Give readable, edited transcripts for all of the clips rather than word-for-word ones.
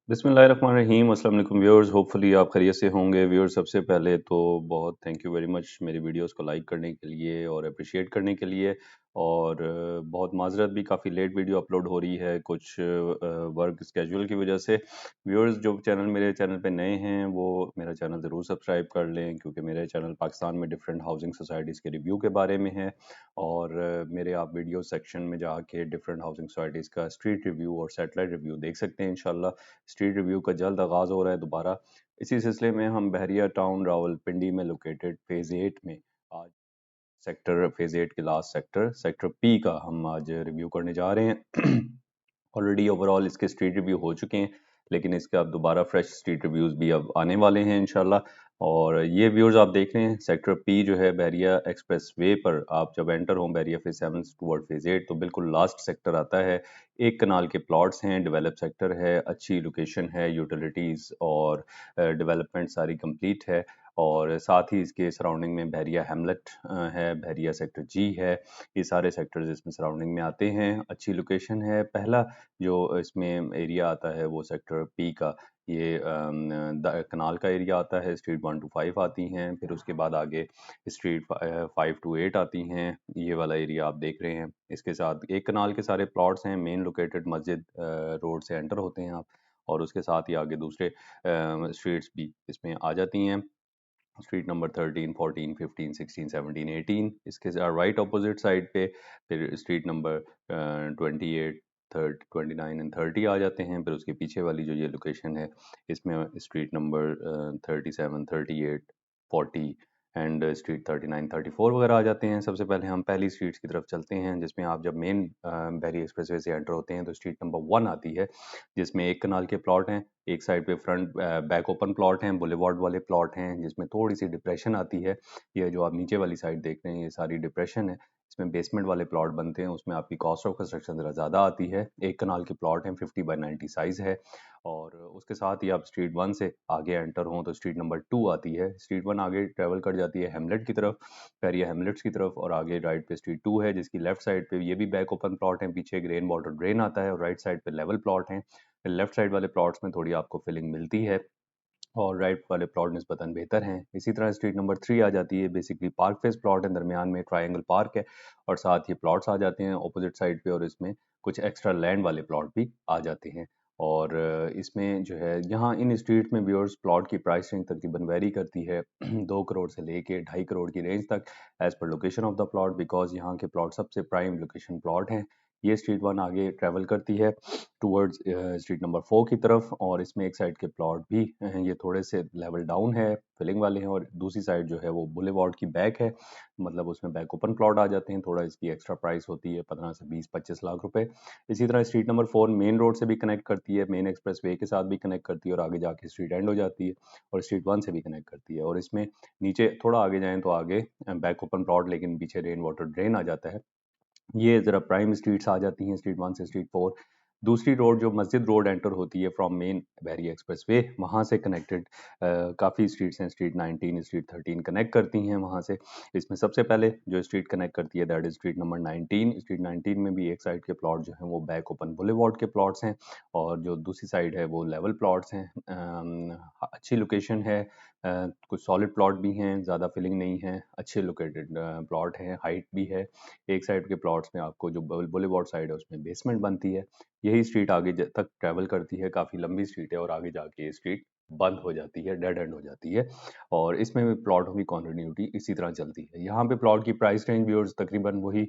बिस्मिल्लाहिर्रहमानिर्रहीम। अस्सलाम वालेकुम व्यूअर्स, होपफुली आप खैरियत से होंगे। व्यूअर्स, सबसे पहले तो बहुत थैंक यू वेरी मच मेरी वीडियोस को लाइक करने के लिए और अप्रिशिएट करने के लिए। और बहुत माजरत भी, काफ़ी लेट वीडियो अपलोड हो रही है कुछ वर्क स्केजुअल की वजह से। व्यूअर्स, जो मेरे चैनल पे नए हैं वो मेरा चैनल ज़रूर सब्सक्राइब कर लें, क्योंकि मेरे चैनल पाकिस्तान में डिफरेंट हाउसिंग सोसाइटीज़ के रिव्यू के बारे में है। और मेरे आप वीडियो सेक्शन में जाके डिफरेंट हाउसिंग सोसाइटीज़ का स्ट्रीट रिव्यू और सैटेलाइट रिव्यू देख सकते हैं इंशाल्लाह। स्ट्रीट रिव्यू का जल्द आगाज़ हो रहा है दोबारा। इसी सिलसिले में हम बहरिया टाउन रावलपिंडी में लोकेटेड फेज़ 8 में आज सेक्टर फेज़ 8 के लास्ट सेक्टर सेक्टर पी का हम आज रिव्यू करने जा रहे हैं। ऑलरेडी ओवरऑल इसके स्ट्रीट रिव्यू हो चुके हैं, लेकिन इसके अब दोबारा फ्रेश स्ट्रीट रिव्यूज़ भी अब आने वाले हैं इंशाल्लाह। और ये व्यूज़ आप देख रहे हैं सेक्टर पी जो है बहरिया एक्सप्रेस वे पर, आप जब एंटर हों बहरिया फेज़ 7 टूवर्ड फेज़ 8 तो बिल्कुल लास्ट सेक्टर आता है। एक कनाल के प्लॉट्स हैं, डेवलप सेक्टर है, अच्छी लोकेशन है, यूटिलिटीज़ और डेवलपमेंट सारी कंप्लीट है। और साथ ही इसके सराउंडिंग में बहरिया हैमलेट है, बहरिया सेक्टर जी है। ये सारे सेक्टर्स इसमें सराउंडिंग में आते हैं। अच्छी लोकेशन है। पहला जो इसमें एरिया आता है वो सेक्टर पी का, ये कनाल का एरिया आता है। स्ट्रीट 1 to 5 आती हैं, फिर उसके बाद आगे स्ट्रीट 5 to 8 आती हैं। ये वाला एरिया आप देख रहे हैं। इसके साथ एक कनाल के सारे प्लॉट्स हैं, मेन लोकेटेड मस्जिद रोड से एंटर होते हैं आप, और उसके साथ ही आगे दूसरे स्ट्रीट्स भी इसमें आ जाती हैं। Street number 13, 14, 15, 16, 17, 18। इसके राइट अपोजिट साइड पे फिर स्ट्रीट नंबर 28, 29 एंड 30 आ जाते हैं। फिर उसके पीछे वाली जो ये लोकेशन है, इसमें स्ट्रीट नंबर 37, 38, 40 एंड स्ट्रीट 39, 34 वगैरह आ जाते हैं। सबसे पहले हम पहली स्ट्रीट्स की तरफ चलते हैं, जिसमें आप जब मेन बहरी एक्सप्रेसवे से एंटर होते हैं तो स्ट्रीट नंबर 1 आती है, जिसमें एक कनाल के प्लॉट हैं। एक साइड पे फ्रंट बैक ओपन प्लॉट हैं, बुलेवार्ड वाले प्लॉट हैं, जिसमें थोड़ी सी डिप्रेशन आती है। ये जो आप नीचे वाली साइड देख रहे हैं ये सारी डिप्रेशन है। इसमें बेसमेंट वाले प्लॉट बनते हैं, उसमें आपकी कॉस्ट ऑफ कंस्ट्रक्शन ज़रा ज़्यादा आती है। एक कनाल के प्लॉट हैं, 50/90 साइज़ है। और उसके साथ ही आप स्ट्रीट 1 से आगे एंटर हों तो स्ट्रीट नंबर 2 आती है। स्ट्रीट 1 आगे ट्रेवल कर जाती है हेमलेट की तरफ, पेरिया हेमलेट्स की तरफ, और आगे राइट पे स्ट्रीट 2 है, जिसकी लेफ्ट साइड पे ये भी बैक ओपन प्लॉट है। पीछे एक रेन वाटर ड्रेन आता है और राइट साइड पे लेवल प्लॉट है। लेफ्ट साइड वाले प्लॉट्स में थोड़ी आपको फिलिंग मिलती है और राइट वाले प्लॉट निस्बतन बेहतर हैं। इसी तरह स्ट्रीट नंबर 3 आ जाती है, बेसिकली पार्क फेस प्लॉट है, दरमियान में ट्रायंगल पार्क है और साथ ही प्लॉट्स आ जाते हैं ऑपोजिट साइड पे, और इसमें कुछ एक्स्ट्रा लैंड वाले प्लॉट भी आ जाते हैं। और इसमें जो है यहाँ इन स्ट्रीट में व्यूअर्स प्लॉट की प्राइस रेंज तकरीबन वेरी करती है 2 करोड़ से लेके 2.5 करोड़ की रेंज तक, as per location of the plot, because यहाँ के प्लॉट सबसे प्राइम लोकेशन प्लॉट हैं। ये स्ट्रीट 1 आगे ट्रेवल करती है टूवर्ड्स स्ट्रीट नंबर 4 की तरफ, और इसमें एक साइड के प्लॉट भी ये थोड़े से लेवल डाउन है, फिलिंग वाले हैं, और दूसरी साइड जो है वो बुलेवार्ड की बैक है, मतलब उसमें बैक ओपन प्लॉट आ जाते हैं। थोड़ा इसकी एक्स्ट्रा प्राइस होती है 15 से 20-25 लाख रुपए। इसी तरह स्ट्रीट नंबर 4 मेन रोड से भी कनेक्ट करती है, मेन एक्सप्रेस वे के साथ भी कनेक्ट करती है, और आगे जाके स्ट्रीट एंड हो जाती है, और स्ट्रीट 1 से भी कनेक्ट करती है। और इसमें नीचे थोड़ा आगे जाएं तो आगे बैक ओपन प्लॉट, लेकिन पीछे रेन वाटर ड्रेन आ जाता है। ये ज़रा प्राइम स्ट्रीट्स आ जाती हैं, स्ट्रीट 1 से स्ट्रीट 4। दूसरी रोड जो मस्जिद रोड एंटर होती है from main Bahria express way, वहाँ से कनेक्टेड काफ़ी स्ट्रीट्स हैं। स्ट्रीट 19, स्ट्रीट 13 कनेक्ट करती हैं वहाँ से। इसमें सबसे पहले जो स्ट्रीट कनेक्ट करती है that is street number 19। Street 19 में भी एक साइड के प्लॉट जो हैं वो बैक ओपन बुलेवार्ड के प्लॉट्स हैं, और जो दूसरी साइड है वो लेवल प्लॉट्स हैं। अच्छी लोकेशन है, कुछ सॉलिड प्लॉट भी हैं, ज़्यादा फिलिंग नहीं है, अच्छे लोकेटेड प्लॉट हैं, हाइट भी है। एक साइड के प्लॉट्स में आपको जो बुलेवार्ड साइड है उसमें बेसमेंट बनती है। यही स्ट्रीट आगे तक ट्रैवल करती है, काफ़ी लंबी स्ट्रीट है, और आगे जाके ये स्ट्रीट बंद हो जाती है, डेड एंड हो जाती है। और इसमें भी प्लॉटों की कॉन्टिन्यूटी इसी तरह चलती है। यहाँ पे प्लॉट की प्राइस रेंज भी तकरीबन वही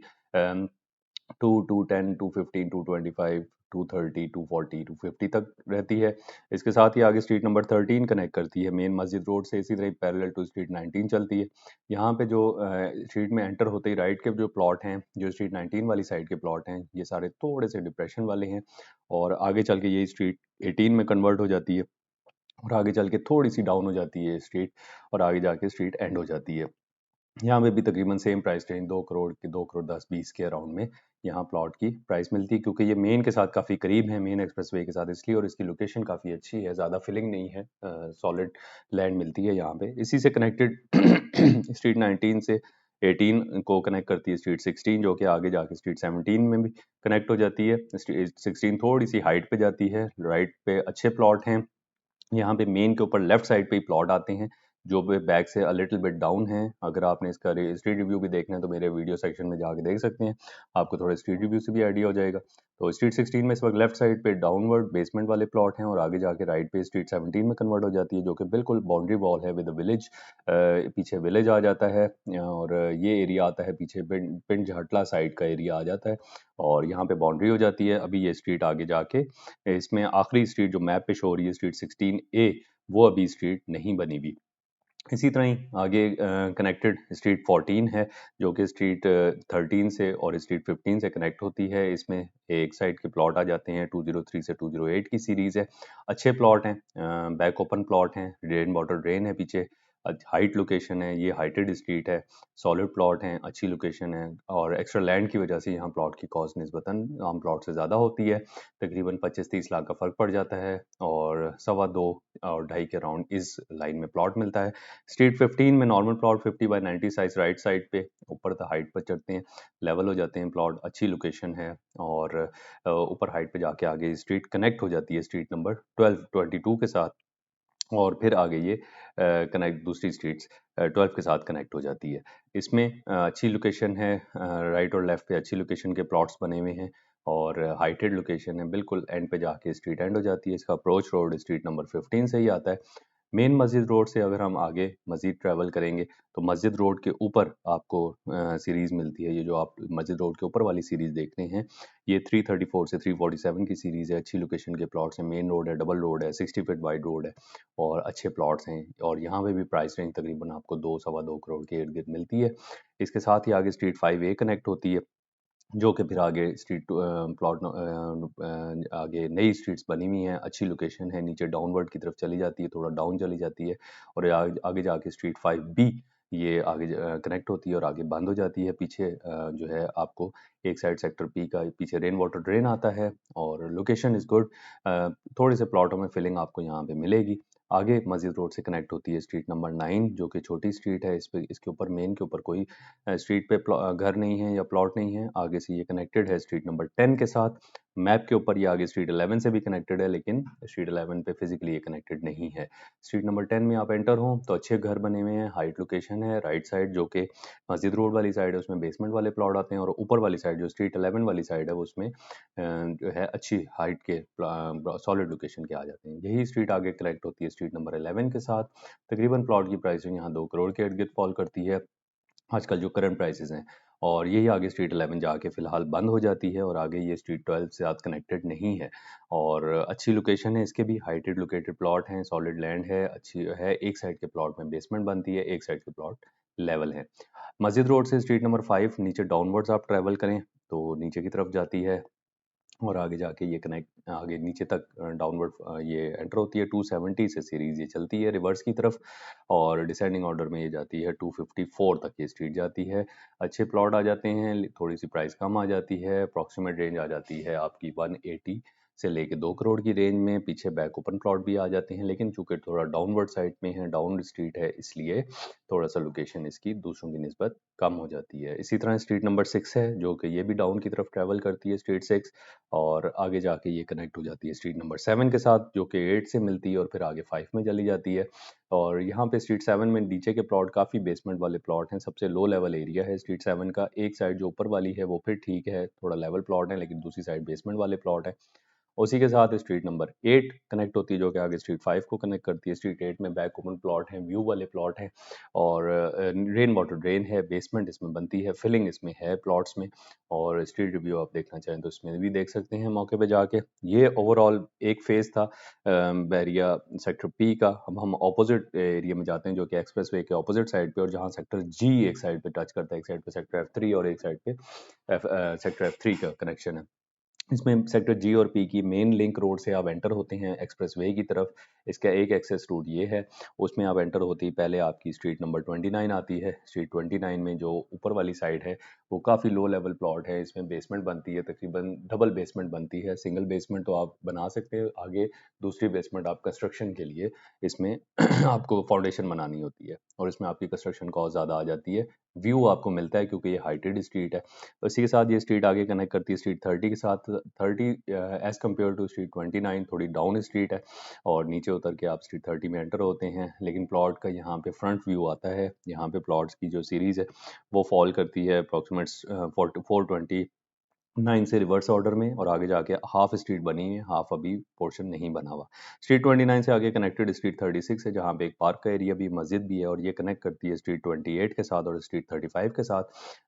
2 to 10, 215, 225, 230, 240, 250 तक रहती है। इसके साथ ही आगे स्ट्रीट नंबर 13 कनेक्ट करती है मेन मस्जिद रोड से, इसी तरह पैरेलल टू स्ट्रीट 19 चलती है। यहाँ पे जो स्ट्रीट में एंटर होते ही राइट के जो प्लॉट हैं, जो स्ट्रीट 19 वाली साइड के प्लॉट हैं, ये सारे थोड़े से डिप्रेशन वाले हैं, और आगे चल के ये स्ट्रीट 18 में कन्वर्ट हो जाती है, और आगे चल के थोड़ी सी डाउन हो जाती है स्ट्रीट, और आगे जाके स्ट्रीट एंड हो जाती है। यहाँ पे भी तकरीबन सेम प्राइस रेंज 2 करोड़ की, 2 करोड़ 10-20 के अराउंड में यहाँ प्लॉट की प्राइस मिलती है, क्योंकि ये मेन के साथ काफ़ी करीब है, मेन एक्सप्रेसवे के साथ इसलिए, और इसकी लोकेशन काफ़ी अच्छी है, ज़्यादा फिलिंग नहीं है, सॉलिड लैंड मिलती है यहाँ पे। इसी से कनेक्टेड स्ट्रीट 19 से 18 को कनेक्ट करती है स्ट्रीट 16, जो कि आगे जाके स्ट्रीट 17 में भी कनेक्ट हो जाती है। स्ट्रीट 16 थोड़ी सी हाइट पे जाती है, राइट पे अच्छे प्लॉट हैं। यहाँ पे मेन के ऊपर लेफ्ट साइड पे ही प्लॉट आते हैं जो बैक से अ लिटिल बिट डाउन है। अगर आपने इसका स्ट्रीट रिव्यू भी देखना है तो मेरे वीडियो सेक्शन में जाके देख सकते हैं, आपको थोड़ा स्ट्रीट रिव्यू से भी आइडिया हो जाएगा। तो स्ट्रीट 16 में इस वक्त लेफ्ट साइड पे डाउनवर्ड बेसमेंट वाले प्लॉट हैं और आगे जाके राइट पे स्ट्रीट 17 में कन्वर्ट हो जाती है, जो कि बिल्कुल बाउंड्री वॉल है विद विलेज। पीछे विलेज आ जाता है और ये एरिया आता है पीछे पिंड झाटला साइड का एरिया आ जाता है और यहाँ पे बाउंड्री हो जाती है। अभी ये स्ट्रीट आगे जाके इसमें आखिरी स्ट्रीट जो मैप पे शो हो रही है स्ट्रीट 16A, वो अभी स्ट्रीट नहीं बनी हुई। इसी तरह ही आगे कनेक्टेड स्ट्रीट 14 है जो कि स्ट्रीट 13 से और स्ट्रीट 15 से कनेक्ट होती है। इसमें एक साइड के प्लॉट आ जाते हैं, 203 से 208 की सीरीज है। अच्छे प्लॉट हैं, बैक ओपन प्लॉट हैं, रेन वाटर ड्रेन है पीछे, हाइट लोकेशन है, ये हाइटेड स्ट्रीट है, सॉलिड प्लॉट हैं, अच्छी लोकेशन है और एक्स्ट्रा लैंड की वजह से यहाँ प्लॉट की कॉस्ट निस्बतन आम प्लॉट से ज़्यादा होती है। तकरीबन 25-30 लाख का फ़र्क पड़ जाता है और 2.25 और 2.5 के राउंड इस लाइन में प्लॉट मिलता है। स्ट्रीट 15 में normal plot 50/90 size right side पे ऊपर तक हाइट पर चढ़ते हैं, लेवल हो जाते हैं प्लॉट, अच्छी लोकेशन है और ऊपर हाइट पे जाके आगे स्ट्रीट कनेक्ट हो जाती है स्ट्रीट नंबर 12 22 के साथ और फिर आगे ये कनेक्ट दूसरी स्ट्रीट्स 12 के साथ कनेक्ट हो जाती है। इसमें अच्छी लोकेशन है, राइट और लेफ्ट पे अच्छी लोकेशन के प्लॉट्स बने हुए हैं और हाइटेड लोकेशन है, बिल्कुल एंड पे जाके स्ट्रीट एंड हो जाती है। इसका अप्रोच रोड स्ट्रीट नंबर 15 से ही आता है। मेन मस्जिद रोड से अगर हम आगे मजीद ट्रैवल करेंगे तो मस्जिद रोड के ऊपर आपको सीरीज़ मिलती है। ये जो आप मस्जिद रोड के ऊपर वाली सीरीज़ देखते हैं ये 334 से 347 की सीरीज़ है। अच्छी लोकेशन के प्लॉट्स हैं, मेन रोड है, डबल रोड है, 60 फीट वाइड रोड है और अच्छे प्लॉट्स हैं और यहाँ पे भी प्राइस रेंज तकरीबन आपको 2 सवा 2 करोड़ के इर्द गिर्द मिलती है। इसके साथ ही आगे स्ट्रीट 5A कनेक्ट होती है जो कि फिर आगे स्ट्रीट प्लॉट आगे नई स्ट्रीट्स बनी हुई हैं, अच्छी लोकेशन है, नीचे डाउनवर्ड की तरफ चली जाती है, थोड़ा डाउन चली जाती है और ये आगे आगे जाके स्ट्रीट 5B ये आगे कनेक्ट होती है और आगे बंद हो जाती है। पीछे जो है आपको एक साइड सेक्टर पी का पीछे रेन वाटर ड्रेन आता है और लोकेशन इज़ गुड। थोड़े से प्लॉटों में फिलिंग आपको यहाँ पे मिलेगी। आगे मस्जिद रोड से कनेक्ट होती है स्ट्रीट नंबर 9 जो कि छोटी स्ट्रीट है। इस पे इसके ऊपर मेन के ऊपर कोई स्ट्रीट पे घर नहीं है या प्लॉट नहीं है। आगे से ये कनेक्टेड है स्ट्रीट नंबर 10 के साथ। मैप के ऊपर ये आगे स्ट्रीट 11 से भी कनेक्टेड है लेकिन स्ट्रीट 11 पे फिजिकली ये कनेक्टेड नहीं है। स्ट्रीट नंबर 10 में आप एंटर हो तो अच्छे घर बने हुए हैं, हाइट लोकेशन है, राइट साइड जो कि मस्जिद रोड वाली साइड है उसमें बेसमेंट वाले प्लॉट आते हैं और ऊपर वाली साइड जो स्ट्रीट 11 वाली साइड है वो उसमें जो है अच्छी हाइट के सॉलिड लोकेशन के आ जाते हैं। यही स्ट्रीट आगे कनेक्ट होती है स्ट्रीट नंबर 11 के साथ। तकरीबन प्लॉट की प्राइसिंग यहाँ 2 करोड़ के इर्द गिर्द फॉल करती है आजकल जो करंट प्राइसेस हैं और यही आगे स्ट्रीट 11 जाके फिलहाल बंद हो जाती है और आगे ये स्ट्रीट 12 से साथ कनेक्टेड नहीं है और अच्छी लोकेशन है इसके भी, हाइटेड लोकेटेड प्लॉट हैं, सॉलिड लैंड है, अच्छी है। एक साइड के प्लॉट में बेसमेंट बनती है, एक साइड के प्लॉट लेवल है। मस्जिद रोड से स्ट्रीट नंबर 5 नीचे डाउनवर्ड्स आप ट्रैवल करें तो नीचे की तरफ जाती है और आगे जाके ये कनेक्ट आगे नीचे तक डाउनवर्ड ये एंटर होती है 270 से सीरीज ये चलती है रिवर्स की तरफ और डिसेंडिंग ऑर्डर में ये जाती है 254 तक ये स्ट्रीट जाती है। अच्छे प्लॉट आ जाते हैं, थोड़ी सी प्राइस कम आ जाती है, अप्रॉक्सीमेट रेंज आ जाती है आपकी 180 से लेके 2 करोड़ की रेंज में। पीछे बैक ओपन प्लॉट भी आ जाते हैं लेकिन चूंकि थोड़ा डाउनवर्ड साइड में है, डाउन स्ट्रीट है, इसलिए थोड़ा सा लोकेशन इसकी दूसरों की निस्बत कम हो जाती है। इसी तरह स्ट्रीट नंबर 6 है जो कि ये भी डाउन की तरफ ट्रैवल करती है स्ट्रीट 6 और आगे जाके ये कनेक्ट हो जाती है स्ट्रीट नंबर 7 के साथ जो कि 8 से मिलती है और फिर आगे 5 में चली जाती है। और यहाँ पे स्ट्रीट 7 में नीचे के प्लॉट काफ़ी बेसमेंट वाले प्लॉट हैं, सबसे लो लेवल एरिया है स्ट्रीट 7 का। एक साइड जो ऊपर वाली है वो फिर ठीक है, थोड़ा लेवल प्लॉट है लेकिन दूसरी साइड बेसमेंट वाले प्लॉट है। उसी के साथ स्ट्रीट नंबर 8 कनेक्ट होती है जो कि आगे स्ट्रीट 5 को कनेक्ट करती है। स्ट्रीट 8 में बैक ओपन प्लॉट है, व्यू वाले प्लॉट हैं और रेन वाटर ड्रेन है, बेसमेंट इसमें बनती है, फिलिंग इसमें है प्लॉट्स में और स्ट्रीट रिव्यू आप देखना चाहें तो इसमें भी देख सकते हैं मौके पे जाके। ये ओवरऑल एक फेज़ था बैरिया सेक्टर पी का। अब हम ऑपोजिट एरिया में जाते हैं जो कि एक्सप्रेस वे के ऑपोजिट साइड पे और जहाँ सेक्टर जी एक साइड पे टच करता है, एक साइड पे सेक्टर F3 और एक साइड पे सेक्टर F3 का कनेक्शन है। इसमें सेक्टर जी और पी की मेन लिंक रोड से आप एंटर होते हैं एक्सप्रेसवे की तरफ। इसका एक एक्सेस रूट ये है, उसमें आप एंटर होते ही पहले आपकी स्ट्रीट नंबर 29 आती है। स्ट्रीट 29 में जो ऊपर वाली साइड है वो काफ़ी लो लेवल प्लॉट है, इसमें बेसमेंट बनती है, तकरीबन डबल बेसमेंट बनती है। सिंगल बेसमेंट तो आप बना सकते हैं, आगे दूसरी बेसमेंट आप कंस्ट्रक्शन के लिए इसमें आपको फाउंडेशन बनानी होती है और इसमें आपकी कंस्ट्रक्शन कॉस्ट ज़्यादा आ जाती है। व्यू आपको मिलता है क्योंकि ये हाइटेड स्ट्रीट है। इसी के साथ ये स्ट्रीट आगे कनेक्ट करती है स्ट्रीट 30 के साथ। 30 एज़ कम्पेयर टू स्ट्रीट 29 थोड़ी डाउन स्ट्रीट है, और नीचे उतर के आप स्ट्रीट 30 में एंटर होते हैं। लेकिन प्लॉट का यहाँ पे फ्रंट व्यू आता है। यहाँ पे प्लॉट्स की जो सीरीज़ है वो फॉल करती है अप्रॉक्सीमेट 420 9 से रिवर्स ऑर्डर में, और आगे जाके हाफ स्ट्रीट बनी है, हाफ अभी पोर्शन नहीं बना हुआ। स्ट्रीट 29 से आगे कनेक्टेड स्ट्रीट 36 है, जहाँ पे एक पार्क का एरिया भी, मस्जिद भी है, और ये कनेक्ट करती है स्ट्रीट 28 के साथ और स्ट्रीट 35 के साथ।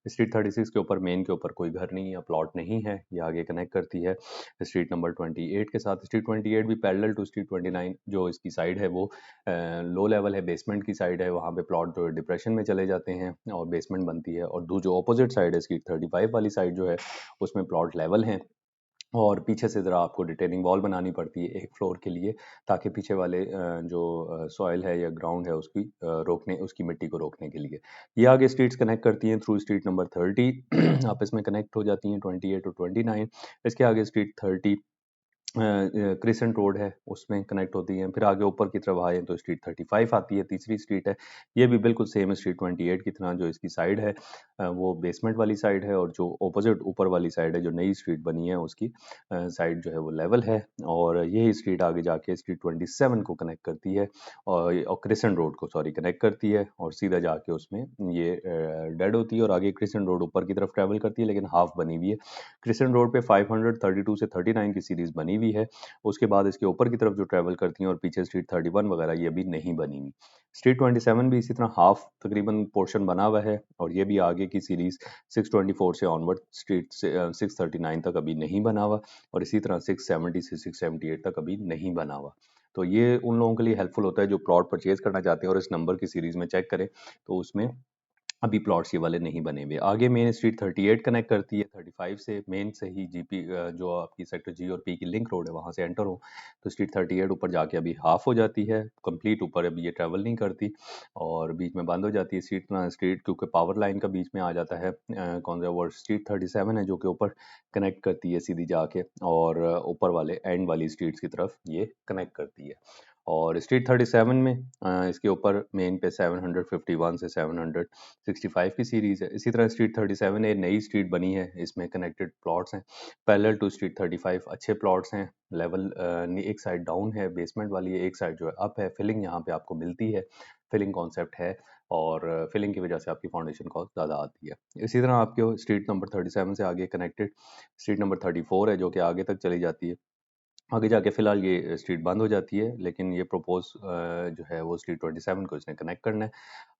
स्ट्रीट 36 के ऊपर, मेन के ऊपर कोई घर नहीं है, प्लॉट नहीं है, ये आगे कनेक्ट करती है स्ट्रीट नंबर 28 के साथ। स्ट्रीट 28 भी पैरेलल टू स्ट्रीट 29, जो इसकी साइड है वो लो लेवल है, बेसमेंट की साइड है, वहाँ पे प्लॉट जो डिप्रेशन में चले जाते हैं और बेसमेंट बनती है। और जो अपोजिट साइड है स्ट्रीट 35 वाली साइड जो है, उसमें प्लॉट लेवल हैं, और पीछे से ज़रा आपको रिटेनिंग वॉल बनानी पड़ती है एक फ्लोर के लिए, ताकि पीछे वाले जो सॉइल है या ग्राउंड है उसकी रोकने, उसकी मिट्टी को रोकने के लिए। ये आगे स्ट्रीट्स कनेक्ट करती हैं थ्रू स्ट्रीट नंबर 30 आपस में कनेक्ट हो जाती हैं 28 और 29। इसके आगे स्ट्रीट 30 क्रिसेंट रोड है, उसमें कनेक्ट होती हैं। फिर आगे ऊपर की तरफ आए तो स्ट्रीट 35 आती है, तीसरी स्ट्रीट है। ये भी बिल्कुल सेम स्ट्रीट 28 की तरह, जो इसकी साइड है वो बेसमेंट वाली साइड है, और जो ऑपोजिट ऊपर वाली साइड है, जो नई स्ट्रीट बनी है, उसकी साइड जो है वो लेवल है। और यही स्ट्रीट आगे जाके स्ट्रीट 27 को कनेक्ट करती है, और क्रिसेंट रोड को सॉरी कनेक्ट करती है, और सीधा जाके उसमें ये डेड होती है, और आगे क्रिसेंट रोड ऊपर की तरफ ट्रैवल करती है, लेकिन हाफ बनी हुई है। क्रिसेंट रोड पे 532 से 39 की सीरीज बनी हुई है। उसके बाद इसके ऊपर की तरफ जो ट्रैवल करती हैं, और पीछे स्ट्रीट 31 वगैरह ये भी नहीं बनी हुई। स्ट्रीट 27 भी इसी तरह हाफ तकरीबन पोर्शन बना हुआ है, और ये भी आगे की सीरीज 624 से ऑनवर्ड स्ट्रीट से 639 तक अभी नहीं बना हुआ, और इसी तरह 670 से 678 तक अभी नहीं बना हुआ। तो ये उन लोगों के लिए हेल्पफुल होता है जो प्लॉट परचेज करना चाहते हैं, और इस नंबर की सीरीज में चेक करें तो उसमें अभी प्लॉट्स ये वाले नहीं बने हुए। आगे मेन स्ट्रीट 38 कनेक्ट करती है 35 से, मेन से ही जीपी जो आपकी सेक्टर जी और पी की लिंक रोड है वहाँ से एंटर हो तो स्ट्रीट 38 ऊपर जाके अभी हाफ हो जाती है कंप्लीट, ऊपर अभी ये ट्रैवल नहीं करती और बीच में बंद हो जाती है स्ट्रीट क्योंकि पावर लाइन का बीच में आ जाता है। कौन सा वर्ड, स्ट्रीट 37 है जो कि ऊपर कनेक्ट करती है सीधी जाके, और ऊपर वाले एंड वाली स्ट्रीट्स की तरफ ये कनेक्ट करती है। और स्ट्रीट 37 में इसके ऊपर मेन पे 751 से 765 की सीरीज है। इसी तरह स्ट्रीट 37 एक नई स्ट्रीट बनी है, इसमें कनेक्टेड प्लॉट्स हैं पैरेलल टू स्ट्रीट 35, अच्छे प्लॉट्स हैं। लेवल एक साइड डाउन है बेसमेंट वाली है, एक साइड जो है अप है। फिलिंग यहाँ पे आपको मिलती है, फिलिंग कॉन्सेप्ट है, और फिलिंग की वजह से आपकी फाउंडेशन कॉस्ट ज़्यादा आती है। इसी तरह आपके स्ट्रीट नंबर 37 से आगे कनेक्टेड स्ट्रीट नंबर 34 है जो कि आगे तक चली जाती है। आगे जाके फिलहाल ये स्ट्रीट बंद हो जाती है, लेकिन ये प्रपोज जो है वो स्ट्रीट 27 को इसने कनेक्ट करना है।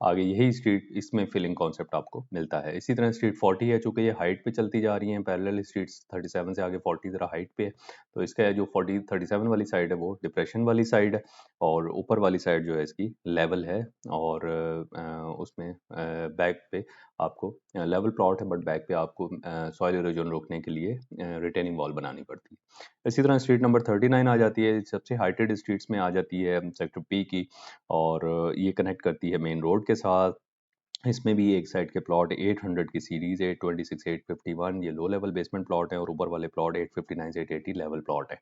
आगे यही स्ट्रीट, इसमें फिलिंग कॉन्सेप्ट आपको मिलता है। इसी तरह स्ट्रीट 40 है, चूंकि ये हाइट पे चलती जा रही है पैरेलल, स्ट्रीट 37 से आगे 40 जरा हाइट पे है, तो इसका जो 37 वाली साइड है वो डिप्रेशन वाली साइड है, और ऊपर वाली साइड जो है इसकी लेवल है। और उसमें बैक पे आपको लेवल प्लॉट है, बट बैक पे आपको सॉइल इरोजन रोकने के लिए रिटेनिंग वॉल बनानी पड़ती है। इसी तरह स्ट्रीट नंबर 39 आ जाती है, सबसे हाइटेड स्ट्रीट्स में आ जाती है सेक्टर पी की, और ये कनेक्ट करती है मेन रोड के साथ। इसमें भी एक साइड के प्लॉट 800 की सीरीज है, 826 851 ये लो लेवल बेसमेंट प्लॉट है, और ऊपर वाले प्लॉट 859 से 880 लेवल प्लॉट है।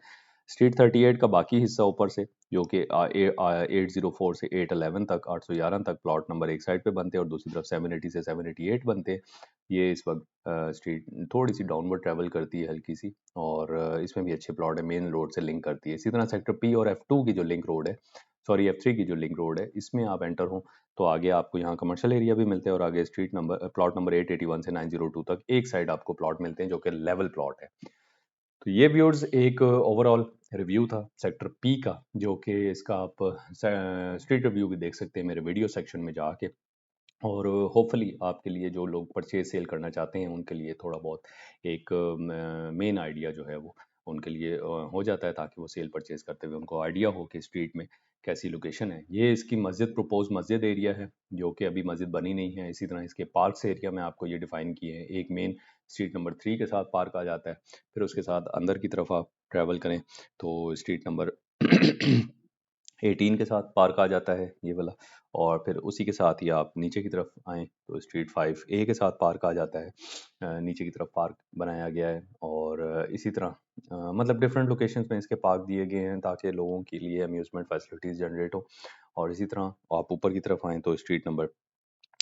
स्ट्रीट 38 का बाकी हिस्सा ऊपर से, जो कि 804 से 811 तक, 811 तक प्लॉट नंबर एक साइड पे बनते हैं, और दूसरी तरफ 780 से 788 बनते हैं। ये इस वक्त स्ट्रीट थोड़ी सी डाउनवर्ड ट्रैवल करती है हल्की सी, और इसमें भी अच्छे प्लॉट है, मेन रोड से लिंक करती है। इसी तरह सेक्टर पी और F2 की जो लिंक रोड है, सॉरी F3 की जो लिंक रोड है, इसमें आप एंटर हो तो आगे आपको यहाँ कमर्शियल एरिया भी मिलते हैं, और आगे स्ट्रीट नंबर प्लॉट नंबर 881 से 902 तक एक साइड आपको प्लॉट मिलते हैं जो कि लेवल प्लॉट है। तो ये व्यूअर्स एक ओवरऑल रिव्यू था सेक्टर पी का, जो कि इसका आप स्ट्रीट रिव्यू भी देख सकते हैं मेरे वीडियो सेक्शन में जाके। और होपफुली आपके लिए, जो लोग परचेज सेल करना चाहते हैं, उनके लिए थोड़ा बहुत एक मेन आइडिया जो है वो उनके लिए हो जाता है, ताकि वो सेल परचेज करते हुए उनको आइडिया हो कि स्ट्रीट में कैसी लोकेशन है। ये इसकी मस्जिद, प्रपोज मस्जिद एरिया है, जो कि अभी मस्जिद बनी नहीं है। इसी तरह इसके पार्क्स एरिया में आपको ये डिफाइन किए हैं। एक मेन स्ट्रीट नंबर 3 के साथ पार्क आ जाता है, फिर उसके साथ अंदर की तरफ आप ट्रैवल करें तो स्ट्रीट नंबर 18 के साथ पार्क आ जाता है ये वाला, और फिर उसी के साथ ही आप नीचे की तरफ आएँ तो स्ट्रीट 5A के साथ पार्क आ जाता है। नीचे की तरफ पार्क बनाया गया है, और इसी तरह मतलब डिफरेंट लोकेशंस में इसके पार्क दिए गए हैं, ताकि लोगों के लिए अम्यूज़मेंट फैसिलिटीज़ जनरेट हो। और इसी तरह आप ऊपर की तरफ आएँ तो स्ट्रीट नंबर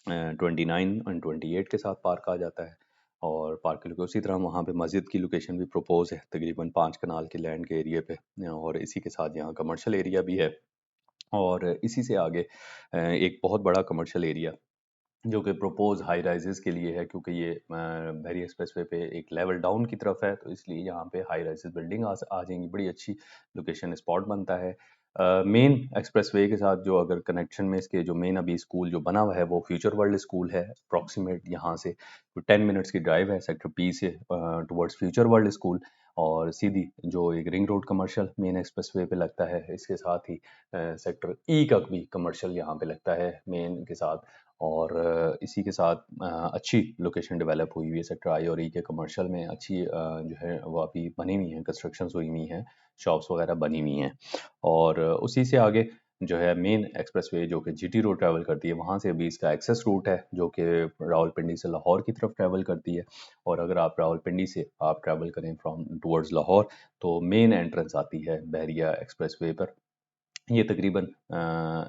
29 एंड 28 के साथ पार्क आ जाता है। और पार्क के उसी तरह वहाँ पे मस्जिद की लोकेशन भी प्रपोज है तकरीबन 5 कनाल के लैंड के एरिया पे, और इसी के साथ यहाँ कमर्शियल एरिया भी है। और इसी से आगे एक बहुत बड़ा कमर्शियल एरिया जो कि प्रपोज हाई राइजेस के लिए है, क्योंकि ये बहरी एक्सप्रेसवे पे एक लेवल डाउन की तरफ है, तो इसलिए यहाँ पे हाई राइजेस बिल्डिंग आ जाएंगी। बड़ी अच्छी लोकेशन स्पॉट बनता है मेन एक्सप्रेसवे के साथ। जो अगर कनेक्शन में इसके जो मेन अभी स्कूल जो बना हुआ है वो फ्यूचर वर्ल्ड स्कूल है, अप्रॉक्सीमेट यहाँ से 10 मिनट्स की ड्राइव है सेक्टर पी से टुवर्ड्स फ्यूचर वर्ल्ड स्कूल। और सीधी जो एक ring road commercial main expressway पे लगता है, इसके साथ ही सेक्टर ई का भी कमर्शियल यहाँ पे लगता है मेन के साथ। और इसी के साथ अच्छी लोकेशन डेवलप हुई हुई है सेक्टर आई और ई के कमर्शियल में। अच्छी जो है वो अभी बनी हुई हैं, कंस्ट्रक्शंस हुई हुई हैं, शॉप्स वगैरह बनी हुई हैं। और उसी से आगे जो है मेन एक्सप्रेसवे जो कि जीटी रोड ट्रैवल करती है, वहाँ से अभी इसका एक्सेस रूट है जो कि रावलपिंडी से लाहौर की तरफ ट्रैवल करती है। और अगर आप रावलपिंडी से आप ट्रैवल करें फ्रॉम टुवर्ड्स लाहौर, तो मेन एंट्रेंस आती है बहरिया एक्सप्रेसवे पर। ये तकरीबन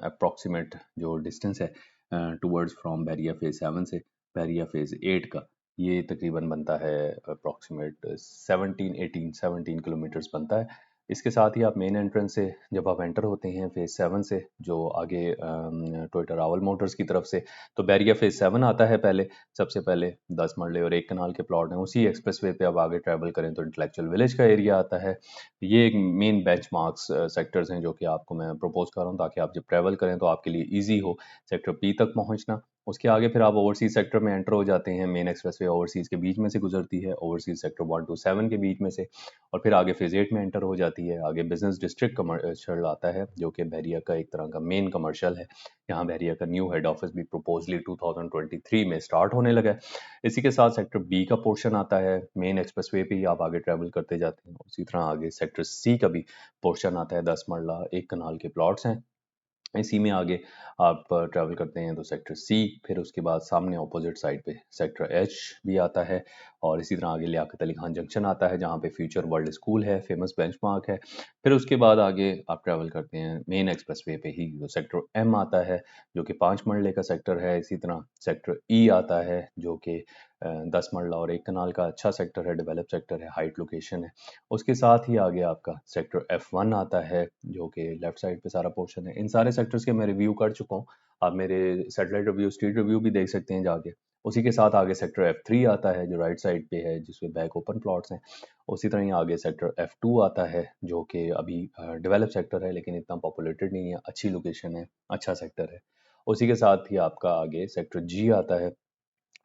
अप्रॉक्सीमेट जो डिस्टेंस है टुवर्ड्स फ्रॉम बैरिया फेज 7 से बैरिया फेज 8 का, ये तकरीबन बनता है अप्रॉक्सीमेट 17 किलोमीटर्स बनता है। इसके साथ ही आप मेन एंट्रेंस से जब आप एंटर होते हैं फेज 7 से, जो आगे टोयोटा रावल मोटर्स की तरफ से, तो बैरिया फेज 7 आता है पहले। सबसे पहले 10 मरले और 1 कनाल के प्लॉट हैं। उसी एक्सप्रेसवे पे अब आगे ट्रैवल करें तो इंटेलेक्चुअल विलेज का एरिया आता है। ये एक मेन बेंचमार्क्स सेक्टर्स हैं जो कि आपको मैं प्रपोज कर रहा हूँ, ताकि आप जब ट्रैवल करें तो आपके लिए इजी हो सेक्टर पी तक पहुंचना। उसके आगे फिर आप ओवरसीज सेक्टर में एंटर हो जाते हैं। मेन एक्सप्रेसवे ओवरसीज के बीच में से गुजरती है, ओवरसीज सेक्टर 1 to 7 के बीच में से। और फिर आगे फेज 8 में एंटर हो जाती है। आगे बिजनेस डिस्ट्रिक्ट कमर्शियल आता है जो कि बहरिया का एक तरह का मेन कमर्शियल है। यहाँ बहरिया का न्यू हेड ऑफिस भी प्रपोजली 2023 में स्टार्ट होने लगा है। इसी के साथ सेक्टर बी का पोर्शन आता है। मेन एक्सप्रेसवे पे ही आप आगे ट्रैवल करते जाते हैं। उसी तरह आगे सेक्टर सी का भी पोर्शन आता है। 10 मरला 1 कनाल के प्लॉट्स हैं। इसी में आगे आप ट्रैवल करते हैं तो सेक्टर सी, फिर उसके बाद सामने ऑपोजिट साइड पे सेक्टर एच भी आता है। और इसी तरह आगे लियाकत अली खान जंक्शन आता है जहाँ पे फ्यूचर वर्ल्ड स्कूल है, फेमस बेंचमार्क है। फिर उसके बाद आगे आप ट्रैवल करते हैं मेन एक्सप्रेसवे पे ही, जो सेक्टर एम आता है जो कि 5 मरले का सेक्टर है। इसी तरह सेक्टर ई आता है जो कि 10 मरला और 1 कनाल का अच्छा सेक्टर है, डेवलप सेक्टर है, हाइट लोकेशन है। उसके साथ ही आगे आपका सेक्टर F1 आता है जो कि लेफ्ट साइड पे सारा पोर्शन है। इन सारे सेक्टर्स के मैं रिव्यू कर चुका हूँ। आप मेरे सैटेलाइट रिव्यू, स्ट्रीट रिव्यू भी देख सकते हैं जाके। उसी के साथ आगे सेक्टर F3 आता है जो राइट साइड पे है, जिसमें बैक ओपन प्लॉट्स हैं। उसी तरह ही आगे सेक्टर F2 आता है जो कि अभी डेवलप सेक्टर है, लेकिन इतना पॉपुलेटेड नहीं है, अच्छी लोकेशन है, अच्छा सेक्टर है। उसी के साथ ही आपका आगे सेक्टर G आता है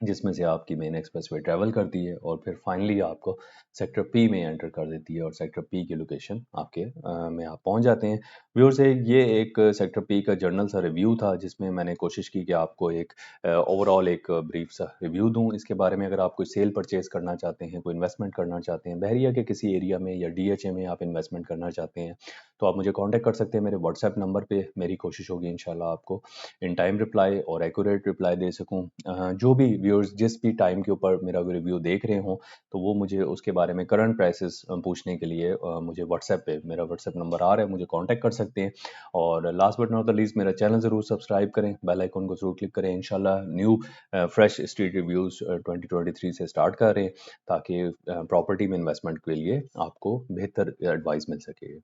जिसमें से आपकी मेन एक्सप्रेसवे ट्रैवल करती है और फिर फाइनली आपको सेक्टर पी में एंटर कर देती है, और सेक्टर पी की लोकेशन आपके में आप पहुंच जाते हैं। व्यूअर्स, ये एक सेक्टर पी का जर्नल सा रिव्यू था जिसमें मैंने कोशिश की कि आपको एक ओवरऑल एक ब्रीफ सा रिव्यू दूं इसके बारे में। अगर आप कोई सेल परचेज करना चाहते हैं, कोई इन्वेस्टमेंट करना चाहते हैं बहरिया के किसी एरिया में या डीएचए में आप इन्वेस्टमेंट करना चाहते हैं, तो आप मुझे कॉन्टैक्ट कर सकते हैं मेरे व्हाट्सएप नंबर पे। मेरी कोशिश होगी इंशाल्लाह आपको इन टाइम रिप्लाई और एक्यूरेट रिप्लाई दे सकूं। जो भी व्यूअर्स जिस भी टाइम के ऊपर मेरा रिव्यू देख रहे हों, तो वो मुझे उसके बारे में करंट प्राइसेस पूछने के लिए मुझे व्हाट्सएप पे, मेरा व्हाट्सएप नंबर आ रहा है, मुझे कांटेक्ट कर सकते हैं। और last but not the least, मेरा चैनल ज़रूर सब्सक्राइब करें, बेल आइकन को ज़रूर क्लिक करें। इंशाल्लाह न्यू फ्रेश स्ट्रीट रिव्यूज़ 2023 से स्टार्ट करें, ताकि प्रॉपर्टी में इन्वेस्टमेंट के लिए आपको बेहतर एडवाइस मिल सके।